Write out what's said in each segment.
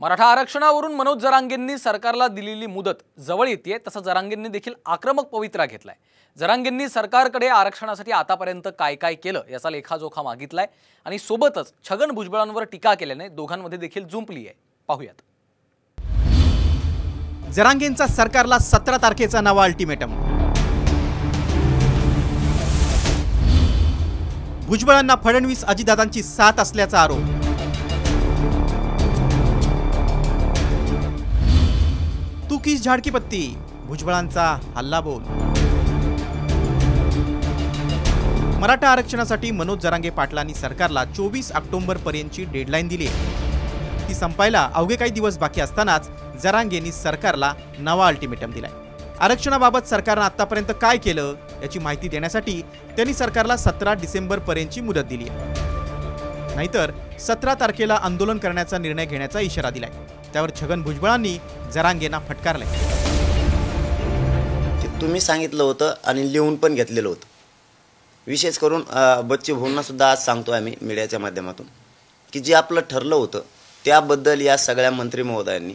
मराठा आरक्षणावरून मनोज जरांगेंनी सरकारला दिलेली मुदत जवळ येते, तसं जरांगेंनी देखील आक्रमक पवित्रा घेतलाय। जरांगेंनी सरकारकडे आरक्षणासाठी आतापर्यंत काय काय केलं याचा लेखाजोखा मागितलाय आणि सोबतच छगन भुजबळांवर टीका केल्याने दोघांमध्ये देखील जुंपली आहे। पाहूयात। जरांगेंचा सरकारला 17 तारखेचा नवा अल्टिमेटम। भुजबळांना फडणवीस अजितदादांची साथ असल्याचा आरोप। तू किस झाड की पत्ती, भुजबळांचा हल्लाबोल। मराठा आरक्षणासाठी मनोज जरांगे पाटलांनी सरकारला 24 ऑक्टोबर पर्यंतची डेडलाईन दिली आहे। ती संपायला अवघे काही दिवस बाकी असतानाच जरांगेंनी सरकारला नवा अल्टिमेटम दिलाय। आरक्षणाबाबत सरकारने आतापर्यंत काय केलं याची माहिती देण्यासाठी त्यांनी सरकारला 17 डिसेंबर पर्यंतची मुदत दिली आहे। नाहीतर 17 तारखेला आंदोलन करण्याचा निर्णय घेण्याचा इशारा दिलाय। त्यावर छगन भुजबळांनी जरांगेंना फटकारले। तुम्ही सांगितलं होतं आणि लिहून पण घेतलेलं होतं। विशेष करून बच्चू भाऊंना सुद्धा आज सांगतोय आम्ही मीडियाच्या माध्यमातून की जे आपलं ठरलं होतं त्याबद्दल या सगळ्या मंत्री महोदयांनी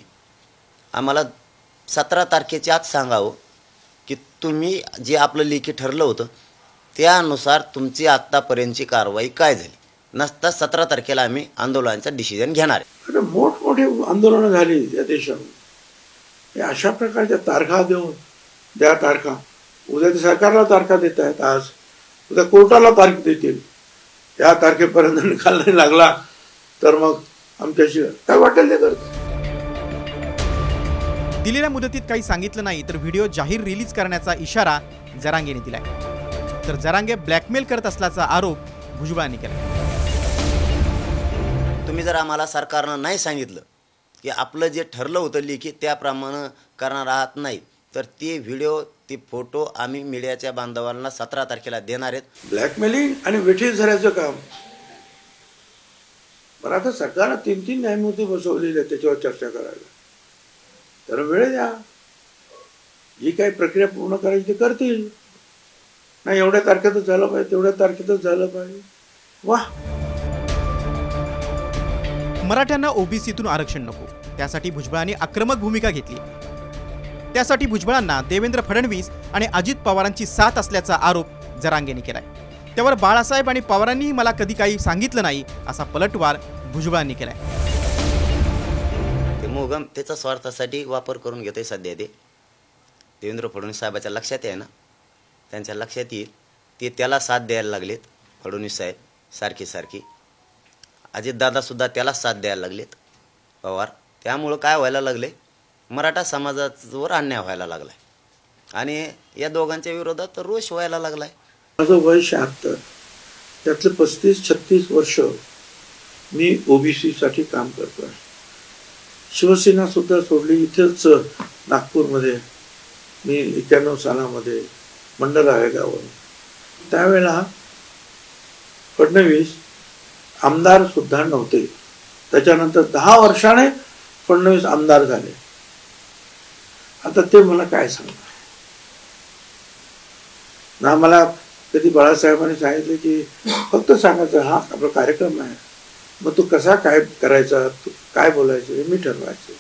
आम्हाला 17 तारखेच्या आत सांगावं की तुम्ही जे आपलं लेखी ठरलं होतं त्यानुसार तुमची आत्तापर्यंतची कारवाई काय झाली। नसता 17 तारखेला आम्ही आंदोलनाचा डिसिजन घेणार आहे। मोठमोठे आंदोलनं झाली या देशात। अशा प्रकारच्या तारखा देऊन द्या तारखा, उद्या सरकारला तारखा देत आहेत, आज उद्या कोर्टाला तारीख देतील। त्या तारखेपर्यंत निकाल नाही लागला तर मग आमच्याशी काय वाटेल ते करतो। दिलेल्या मुदतीत काही सांगितलं नाही तर व्हिडिओ जाहीर रिलीज करण्याचा इशारा जरांगेंनी दिलाय। तर जरांगे ब्लॅकमेल करत असल्याचा आरोप भुजबळांनी केला। तुम्ही जर आम्हाला सरकारनं नाही सांगितलं की आपलं जे ठरलं होतं लेखी त्याप्रमाणे करणार आहात नाही तर ते व्हिडिओ ते फोटो आम्ही मीडियाच्या बांधवांना 17 तारखेला देणार आहेत। ब्लॅकमेलिंग आणि वेठीस धरायचं काम। पण आता सरकारनं 3 न्यायमूर्ती बसवलेले त्याच्यावर चर्चा करायला, तर वेळ द्या। जी काही प्रक्रिया पूर्ण करायची ते करतील। नाही एवढ्या तारखेतच झालं पाहिजे, तेवढ्या तारखेतच झालं पाहिजे। वाह। मराठ्यांना ओबीसीतून आरक्षण नको, त्यासाठी भुजबळांनी आक्रमक भूमिका घेतली। त्यासाठी भुजबळांना देवेंद्र फडणवीस आणि अजित पवारांची साथ असल्याचा आरोप जरांगेंनी केलाय। त्यावर बाळासाहेब आणि पवारांनीही मला कधी काही सांगितलं नाही असा पलटवार भुजबळांनी केलाय। ते मोगम त्याचा स्वार्थासाठी वापर करून घेतोय सध्या। ते देवेंद्र फडणवीस साहेबाच्या लक्षात आहे ना, त्यांच्या लक्षात येईल ते त्याला साथ द्यायला लागलेत। फडणवीस साहेब सारखी अजितदादा सुद्धा त्याला साथ द्यायला लागलेत पवार। त्यामुळं काय व्हायला लागले, मराठा समाजावर अन्याय व्हायला लागलाय आणि या दोघांच्या विरोधात रोष व्हायला लागलाय। माझं वय 76, त्यातलं 35-36 वर्ष मी ओबीसी साठी काम करतोय। शिवसेना सुद्धा सोडली। इथेच नागपूरमध्ये मी 91 सालामध्ये मंडल आयोगावर, त्यावेळेला फडणवीस आमदार सुद्धा नव्हते। त्याच्यानंतर 10 वर्षाने फडणवीस आमदार झाले। आता ते मला काय सांगणार ना। मला कधी बाळासाहेबांनी सांगितलं की फक्त सांगायचं हा आपला कार्यक्रम आहे, मग तू कसा काय करायचा, तू काय बोलायचं हे मी ठरवायचं।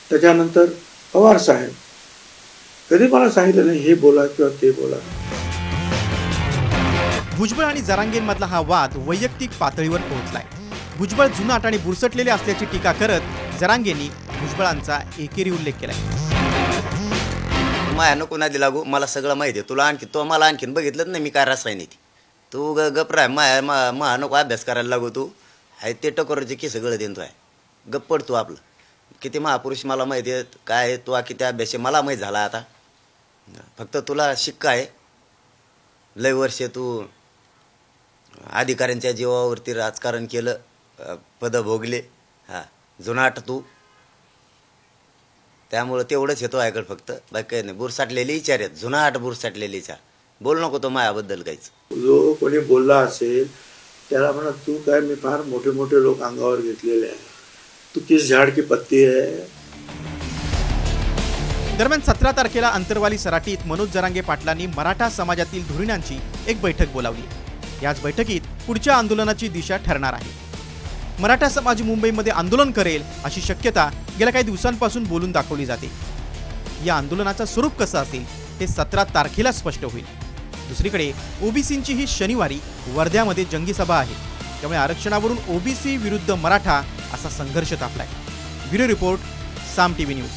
त्याच्यानंतर पवार साहेब कधी मला सांगितलं नाही हे बोला किंवा ते बोला। भुजबळ आणि जरांगेंमधला हा वाद वैयक्तिक पातळीवर पोहोचलाय। भुजबळ जुनाट आणि बुरसटलेले असल्याची टीका करत जरांगेंनी भुजबळांचा एकेरी उल्लेख केलाय। माया नको ना लागू, मला सगळं माहिती आहे। तुला आणखी तो मला आणखीन बघितलंच नाही मी काय रसायन ती। तू गप राह, माया नको अभ्यास करायला लागू। तू आहे ते टकोरचे की सगळं देतो आहे, गप पड तू। आपलं किती महापुरुष मला माहिती आहेत, काय आहे तू किती अभ्यास मला माहीत झाला। आता फक्त तुला शिक्का आहे, लय वर्षे तू अधिकाऱ्यांच्या जीवावरती राजकारण केलं, पद भोगले, हां जुनाट तू। त्यामुळं तेवढंच येतो ऐकड फक्त, बाकी काही नाही। बुरसाटलेले विचार आहेत, जुनाट बुरसाटलेले विचार। बोल नको तो मायाबद्दल काहीच। जो कोणी बोलला असेल त्याला म्हणा तू काय, मी फार मोठे मोठे लोक अंगावर घेतलेले आहे, तू किस झाड की पत्ती आहे। दरम्यान 17 तारखेला अंतरवाली सराटीत मनोज जरांगे पाटलांनी मराठा समाजातील धुरीणांची एक बैठक बोलावली। याच बैठकीत पुढच्या आंदोलनाची दिशा ठरणार आहे। मराठा समाज मुंबईमध्ये आंदोलन करेल अशी शक्यता गेल्या काही दिवसांपासून बोलून दाखवली जाते। या आंदोलनाचं स्वरूप कसं असेल हे 17 तारखेला स्पष्ट होईल। दुसरीकडे ओबीसींची ही शनिवारी वर्ध्यामध्ये जंगी सभा आहे, त्यामुळे आरक्षणावरून ओबीसी विरुद्ध मराठा असा संघर्ष तापलाय। ब्युरो रिपोर्ट, साम टीव्ही न्यूज।